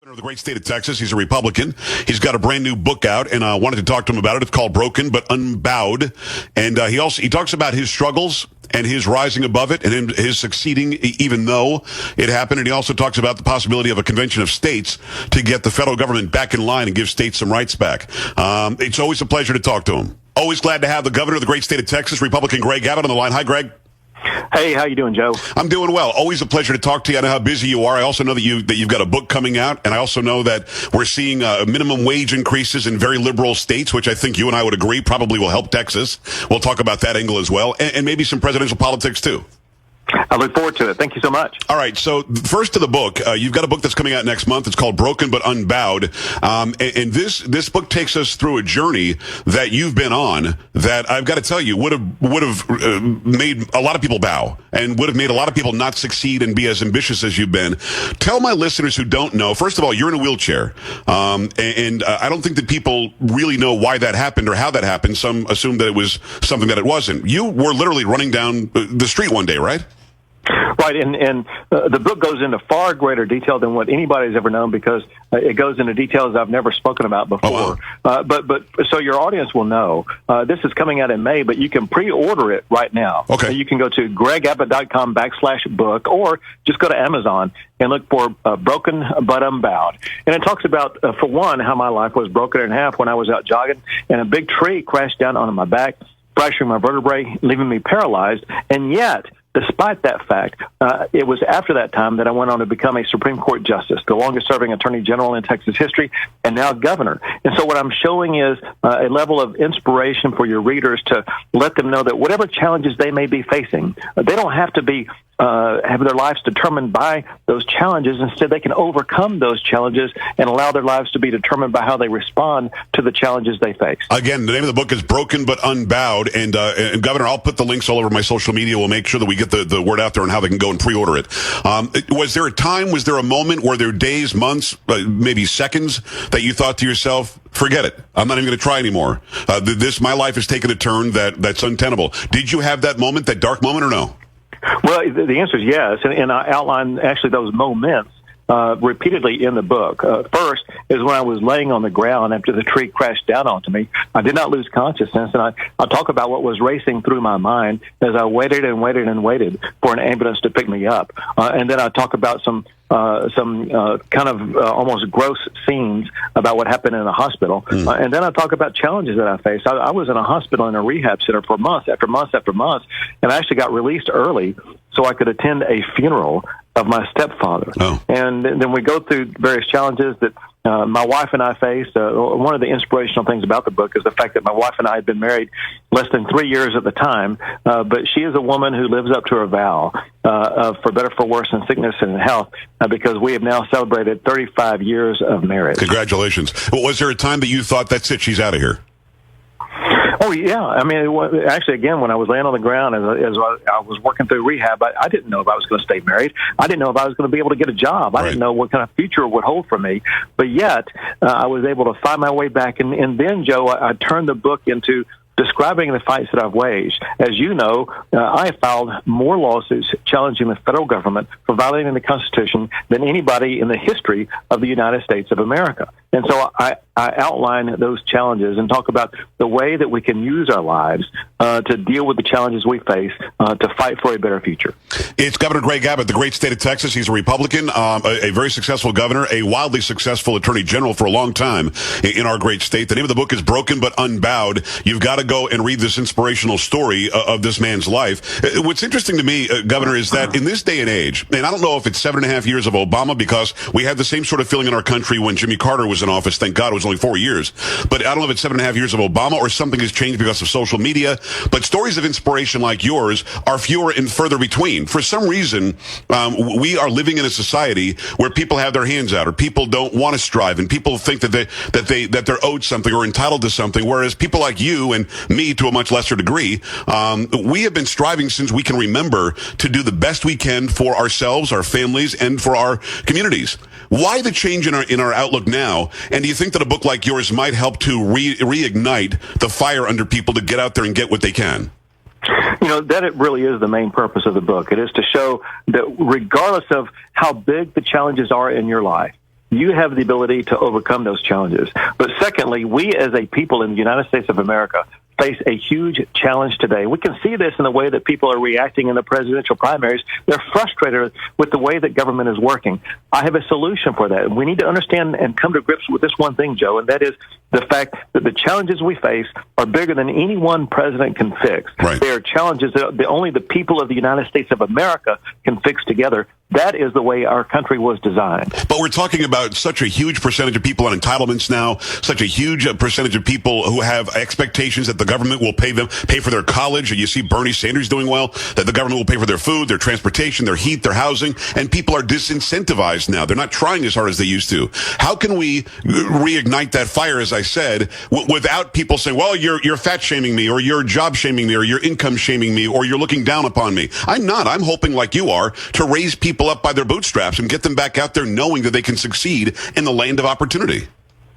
Of the great state of Texas. He's a Republican. He's got a brand new book out, and I wanted to talk to him about it. It's called Broken but Unbowed. And he talks about his struggles and his rising above it and his succeeding even though it happened. And he also talks about the possibility of a convention of states to get the federal government back in line and give states some rights back. It's always a pleasure to talk to him. Always glad to have the governor of the great state of Texas, Republican Greg Abbott, on the line. Hi, Greg. Hey, how you doing, Joe? I'm doing well. Always a pleasure to talk to you. I know how busy you are. I also know that you've got a book coming out, and I also know that we're seeing minimum wage increases in very liberal states, which I think you and I would agree probably will help Texas. We'll talk about that angle as well, and maybe some presidential politics too. I look forward to it. Thank you so much. All right. So first to the book, you've got a book that's coming out next month. It's called Broken but Unbowed. And this book takes us through a journey that you've been on that I've got to tell you would have made a lot of people bow and would have made a lot of people not succeed and be as ambitious as you've been. Tell my listeners who don't know, first of all, you're in a wheelchair. And I don't think that people really know why that happened or how that happened. Some assume that it was something that it wasn't. You were literally running down the street one day, right? Right, and the book goes into far greater detail than what anybody's ever known because it goes into details I've never spoken about before. Oh, wow. But so your audience will know. This is coming out in May, but you can pre-order it right now. Okay. You can go to gregabbott.com/book or just go to Amazon and look for Broken but Unbowed. And it talks about, for one, how my life was broken in half when I was out jogging and a big tree crashed down onto my back, fracturing my vertebrae, leaving me paralyzed, and yet despite that fact, it was after that time that I went on to become a Supreme Court justice, the longest-serving attorney general in Texas history, and now governor. And so what I'm showing is a level of inspiration for your readers to let them know that whatever challenges they may be facing, they don't have to be have their lives determined by those challenges. Instead, they can overcome those challenges and allow their lives to be determined by how they respond to the challenges they face. Again, the name of the book is Broken but Unbowed. And Governor, I'll put the links all over my social media. We'll make sure that we get the word out there on how they can go and pre-order it. Was there a moment, were there days, months, maybe seconds that you thought to yourself, forget it, I'm not even going to try anymore. My life has taken a turn that's untenable. Did you have that moment, that dark moment, or no? Well, the answer is yes, and I outline actually those moments repeatedly in the book. First is when I was laying on the ground after the tree crashed down onto me. I did not lose consciousness, and I'll talk about what was racing through my mind as I waited and waited and waited for an ambulance to pick me up. And then I talk about some kind of almost gross scenes about what happened in a hospital. And then I talk about challenges that I faced. I was in a hospital in a rehab center for months after months after months, and I actually got released early so I could attend a funeral of my stepfather. Oh. And then we go through various challenges that my wife and I faced. One of the inspirational things about the book is the fact that my wife and I had been married less than 3 years at the time, but she is a woman who lives up to her vow for better, for worse, in sickness and in health, because we have now celebrated 35 years of marriage. Congratulations. Well, was there a time that you thought, that's it, she's out of here? Oh, yeah. I mean, actually, again, when I was laying on the ground as I was working through rehab, I didn't know if I was going to stay married. I didn't know if I was going to be able to get a job. I didn't know what kind of future it would hold for me. But yet, I was able to find my way back. And then, Joe, I turned the book into describing the fights that I've waged. As you know, I have filed more lawsuits challenging the federal government for violating the Constitution than anybody in the history of the United States of America. And so I outline those challenges and talk about the way that we can use our lives to deal with the challenges we face to fight for a better future. It's Governor Greg Abbott, the great state of Texas. He's a Republican, a very successful governor, a wildly successful attorney general for a long time in our great state. The name of the book is Broken but Unbowed. You've got to go and read this inspirational story of this man's life. What's interesting to me, Governor, is that in this day and age, and I don't know if it's 7.5 years of Obama, because we had the same sort of feeling in our country when Jimmy Carter was in office. Thank God it was only 4 years. But I don't know if it's 7.5 years of Obama or something has changed because of social media. But stories of inspiration like yours are fewer and further between. For some reason, we are living in a society where people have their hands out, or people don't want to strive, and people think that they're owed something or entitled to something. Whereas people like you and me, to a much lesser degree, we have been striving since we can remember to do the best we can for ourselves, our families, and for our communities. Why the change in our outlook now? And do you think that a book like yours might help to reignite the fire under people to get out there and get what they can? You know, that it really is the main purpose of the book. It is to show that regardless of how big the challenges are in your life, you have the ability to overcome those challenges. But secondly, we as a people in the United States of America face a huge challenge today. We can see this in the way that people are reacting in the presidential primaries. They're frustrated with the way that government is working. I have a solution for that. We need to understand and come to grips with this one thing, Joe, and that is the fact that the challenges we face are bigger than any one president can fix. Right. They are challenges that only the people of the United States of America can fix together. That is the way our country was designed. But we're talking about such a huge percentage of people on entitlements now, such a huge percentage of people who have expectations that the government will pay for their college. You see Bernie Sanders doing well, that the government will pay for their food, their transportation, their heat, their housing, and people are disincentivized now. They're not trying as hard as they used to. How can we reignite that fire, as I said, without people saying, well, you're fat shaming me, or you're job shaming me, or you're income shaming me, or you're looking down upon me? I'm not. I'm hoping, like you are, to raise people up by their bootstraps and get them back out there knowing that they can succeed in the land of opportunity.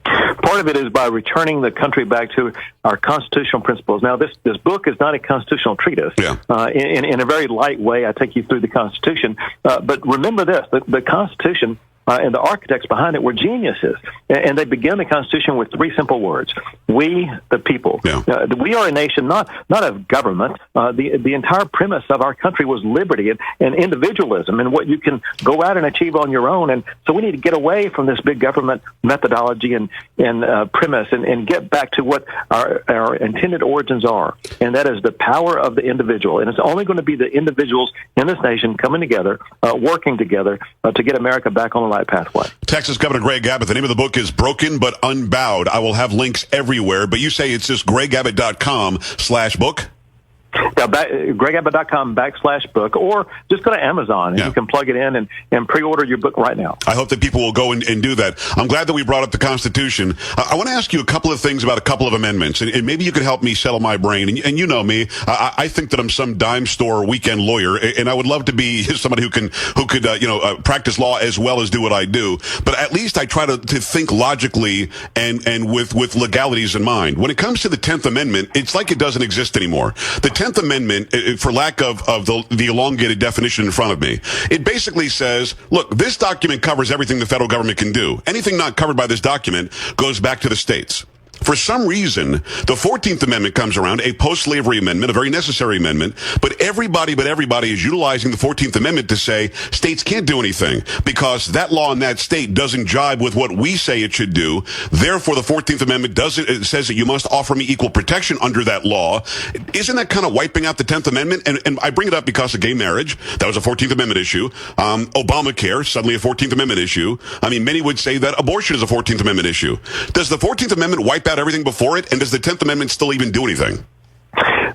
Part of it is by returning the country back to our constitutional principles. Now, this book is not a constitutional treatise. Yeah. In a very light way, I take you through the Constitution. But remember this, the Constitution and the architects behind it were geniuses. And they began the Constitution with three simple words: we, the people. Yeah. We are a nation not of government. The entire premise of our country was liberty and individualism and what you can go out and achieve on your own. And so we need to get away from this big government methodology and premise and get back to what our intended origins are. And that is the power of the individual. And it's only going to be the individuals in this nation coming together, working together to get America back on the right pathway. Texas Governor Greg Abbott, the name of the book is Broken but Unbowed. I will have links everywhere, but you say it's just gregabbott.com/book? Now, gregabbott.com/book, or just go to Amazon and you can plug it in and pre-order your book right now. I hope that people will go and do that. I'm glad that we brought up the Constitution. I want to ask you a couple of things about a couple of amendments, and maybe you could help me settle my brain. And you know me, I think that I'm some dime store weekend lawyer, and I would love to be somebody who could practice law as well as do what I do. But at least I try to think logically and with legalities in mind. When it comes to the 10th Amendment, it's like it doesn't exist anymore. The 10th Amendment, for lack of the elongated definition in front of me, it basically says, look, this document covers everything the federal government can do. Anything not covered by this document goes back to the states. For some reason, the 14th Amendment comes around, a post-slavery amendment, a very necessary amendment, but everybody is utilizing the 14th Amendment to say states can't do anything because that law in that state doesn't jibe with what we say it should do. Therefore, the 14th Amendment it says that you must offer me equal protection under that law. Isn't that kind of wiping out the 10th Amendment? And I bring it up because of gay marriage. That was a 14th Amendment issue. Obamacare, suddenly a 14th Amendment issue. I mean, many would say that abortion is a 14th Amendment issue. Does the 14th Amendment wipe out everything before it, and does the 10th Amendment still even do anything?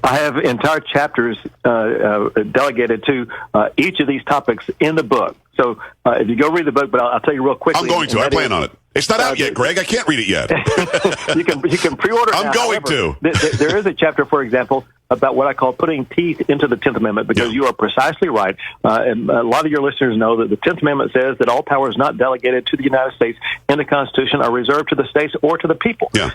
I have entire chapters delegated to each of these topics in the book. So if you go read the book, but I'll tell you real quickly. I'm going to. I plan on it. It's not out yet, Greg. I can't read it yet. You can pre-order it. I'm going to. There is a chapter, for example, about what I call putting teeth into the 10th Amendment, because you are precisely right. And a lot of your listeners know that the 10th Amendment says that all powers not delegated to the United States in the Constitution are reserved to the states or to the people. Yeah.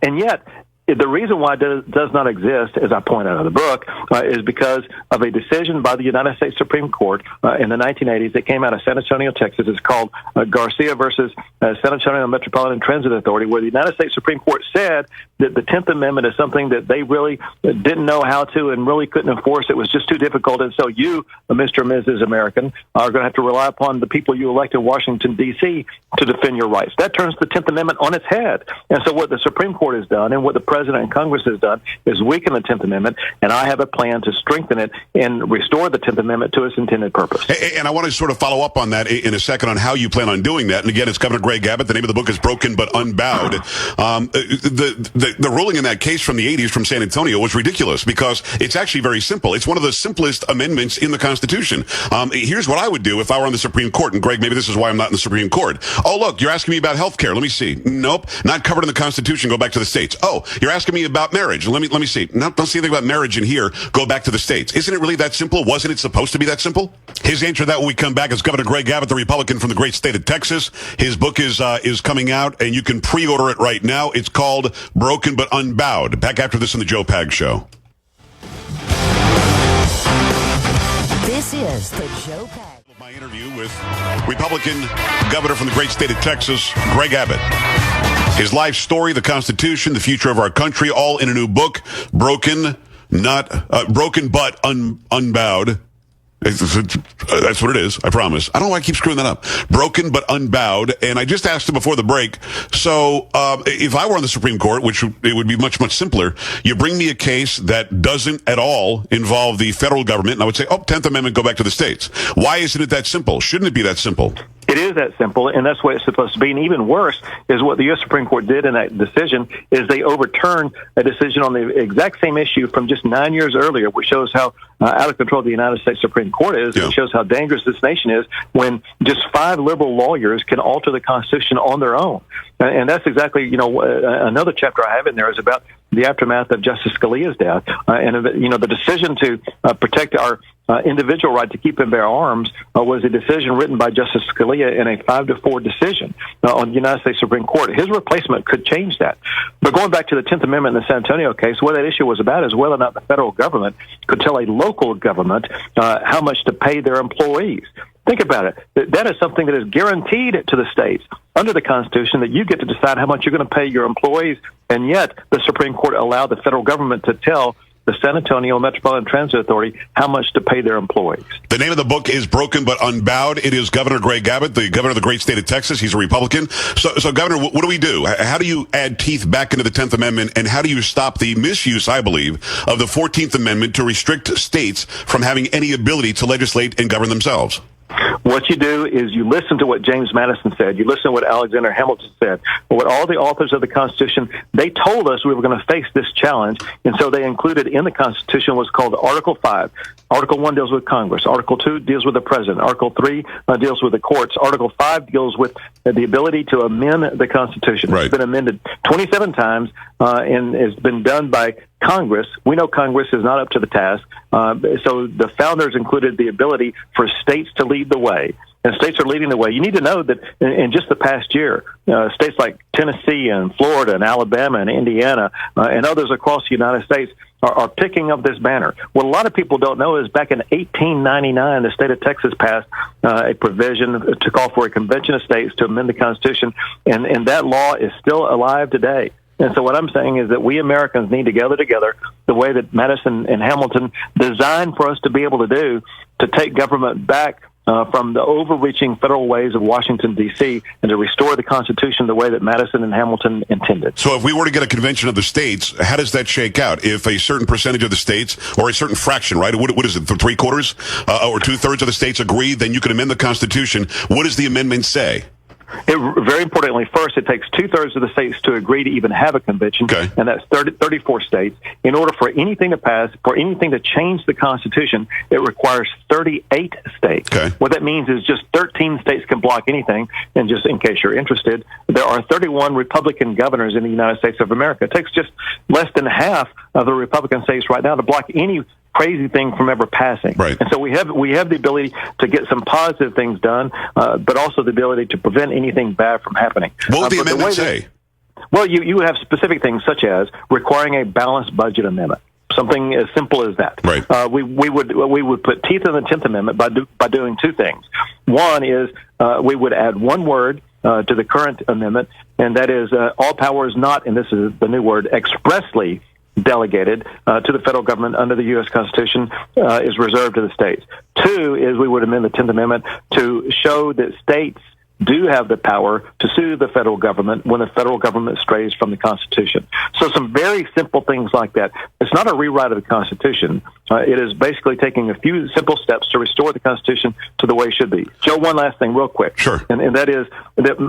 And yet, the reason why it does not exist, as I point out in the book, is because of a decision by the United States Supreme Court in the 1980s that came out of San Antonio, Texas. It's called Garcia versus San Antonio Metropolitan Transit Authority, where the United States Supreme Court said that the 10th Amendment is something that they really didn't know how to and really couldn't enforce. It was just too difficult. And so you, Mr. and Mrs. American, are going to have to rely upon the people you elect in Washington, D.C. to defend your rights. That turns the 10th Amendment on its head. And so what the Supreme Court has done and what the President and Congress has done is weaken the 10th Amendment, and I have a plan to strengthen it and restore the 10th Amendment to its intended purpose. And I want to sort of follow up on that in a second on how you plan on doing that. And again, it's Governor Greg Abbott. The name of the book is Broken but Unbowed. The ruling in that case from the 80s from San Antonio was ridiculous because it's actually very simple. It's one of the simplest amendments in the Constitution. Here's what I would do if I were on the Supreme Court. And Greg, maybe this is why I'm not in the Supreme Court. Oh, look, you're asking me about health care. Let me see. Nope, not covered in the Constitution. Go back to the states. Oh, you're asking me about marriage. Let me see. No, don't see anything about marriage in here. Go back to the states. Isn't it really that simple? Wasn't it supposed to be that simple? His answer to that when we come back is Governor Greg Abbott, the Republican from the great state of Texas. His book is coming out, and you can pre-order it right now. It's called Broken but Unbowed. Back after this on the Joe Pag Show. This is the Joe Pag. My interview with Republican governor from the great state of Texas, Greg Abbott. His life story, the Constitution, the future of our country, all in a new book, Broken but Unbowed. That's what it is, I promise. I don't know why I keep screwing that up. Broken but Unbowed. And I just asked him before the break, so if I were on the Supreme Court, which it would be much, much simpler, you bring me a case that doesn't at all involve the federal government, and I would say, 10th Amendment, go back to the states. Why isn't it that simple? Shouldn't it be that simple? It is that simple, and that's what it's supposed to be. And even worse is what the U.S. Supreme Court did in that decision is they overturned a decision on the exact same issue from just 9 years earlier, which shows how out of control the United States Supreme Court is. Yeah. It shows how dangerous this nation is when just 5 liberal lawyers can alter the Constitution on their own. And that's exactly, another chapter I have in there is about the aftermath of Justice Scalia's death. The decision to protect our individual right to keep and bear arms was a decision written by Justice Scalia in a 5-4 decision on the United States Supreme Court. His replacement could change that. But going back to the 10th Amendment in the San Antonio case, what that issue was about is whether or not the federal government could tell a local government how much to pay their employees. Think about it. That is something that is guaranteed to the states under the Constitution, that you get to decide how much you're going to pay your employees, and yet the Supreme Court allowed the federal government to tell the San Antonio Metropolitan Transit Authority how much to pay their employees. The name of the book is Broken but Unbowed. It is Governor Greg Abbott, the governor of the great state of Texas. He's a Republican. So Governor, what do we do? How do you add teeth back into the 10th Amendment, and how do you stop the misuse, I believe, of the 14th Amendment to restrict states from having any ability to legislate and govern themselves? What you do is you listen to what James Madison said. You listen to what Alexander Hamilton said. What all the authors of the Constitution, they told us we were going to face this challenge, and so they included in the Constitution what's called Article 5. Article 1 deals with Congress. Article 2 deals with the President. Article 3 deals with the courts. Article 5 deals with the ability to amend the Constitution. Right. It's been amended 27 times, and it's been done by Congress. We know Congress is not up to the task, so the founders included the ability for states to lead the way, and states are leading the way. You need to know that in just the past year, states like Tennessee and Florida and Alabama and Indiana and others across the United States are picking up this banner. What a lot of people don't know is back in 1899, the state of Texas passed a provision to call for a convention of states to amend the Constitution, and that law is still alive today. And so what I'm saying is that we Americans need to gather together the way that Madison and Hamilton designed for us to be able to do, to take government back from the overreaching federal ways of Washington, D.C., and to restore the Constitution the way that Madison and Hamilton intended. So if we were to get a convention of the states, how does that shake out? If a certain percentage of the states, or a certain fraction, right? What is it, 3/4 or 2/3 of the states agree, then you can amend the Constitution. What does the amendment say? Very importantly, first, it takes 2/3 of the states to agree to even have a convention, okay, and that's 34 states. In order for anything to pass, for anything to change the Constitution, it requires 38 states. Okay. What that means is just 13 states can block anything, and just in case you're interested, there are 31 Republican governors in the United States of America. It takes just less than half of the Republican states right now to block any crazy thing from ever passing. Right. And so we have the ability to get some positive things done, but also the ability to prevent anything bad from happening. What would the amendment say? Well, you have specific things such as requiring a balanced budget amendment. Something as simple as that. Right. We would put teeth in the 10th Amendment by doing two things. One is we would add one word to the current amendment, and that is all power is not, and this is the new word, expressly delegated to the federal government under the U.S. Constitution is reserved to the states. Two is we would amend the 10th Amendment to show that states do have the power to sue the federal government when the federal government strays from the Constitution. So some very simple things like that. It's not a rewrite of the Constitution. It is basically taking a few simple steps to restore the Constitution to the way it should be. Joe, one last thing real quick. Sure. And that is that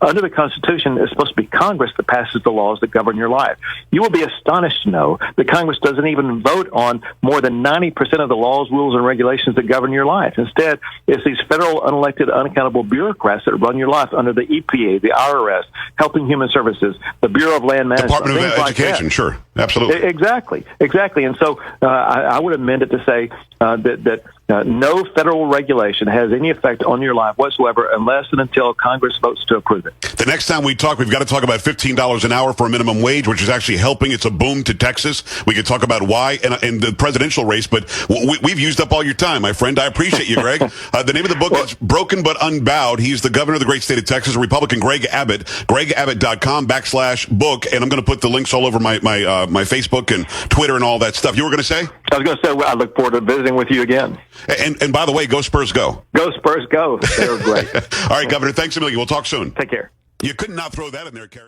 under the Constitution, it's supposed to be Congress that passes the laws that govern your life. You will be astonished to know that Congress doesn't even vote on more than 90% of the laws, rules, and regulations that govern your life. Instead, it's these federal, unelected, unaccountable bureaucrats that run your life under the EPA, the IRS, Health and Human Services, the Bureau of Land Management. Department of Education, like sure. Absolutely. Exactly. And so I would amend it to say that No federal regulation has any effect on your life whatsoever unless and until Congress votes to approve it. The next time we talk, we've got to talk about $15 an hour for a minimum wage, which is actually helping. It's a boom to Texas. We could talk about why and the presidential race, but we've used up all your time, my friend. I appreciate you, Greg. The name of the book is Broken but Unbowed. He's the governor of the great state of Texas, Republican Greg Abbott, gregabbott.com/book. And I'm going to put the links all over my Facebook and Twitter and all that stuff. You were going to say? I was going to say, I look forward to visiting with you again. And by the way, go Spurs, go. Go Spurs, go. They're great. All right, Governor, thanks a million. We'll talk soon. Take care. You could not throw that in there, Kerry.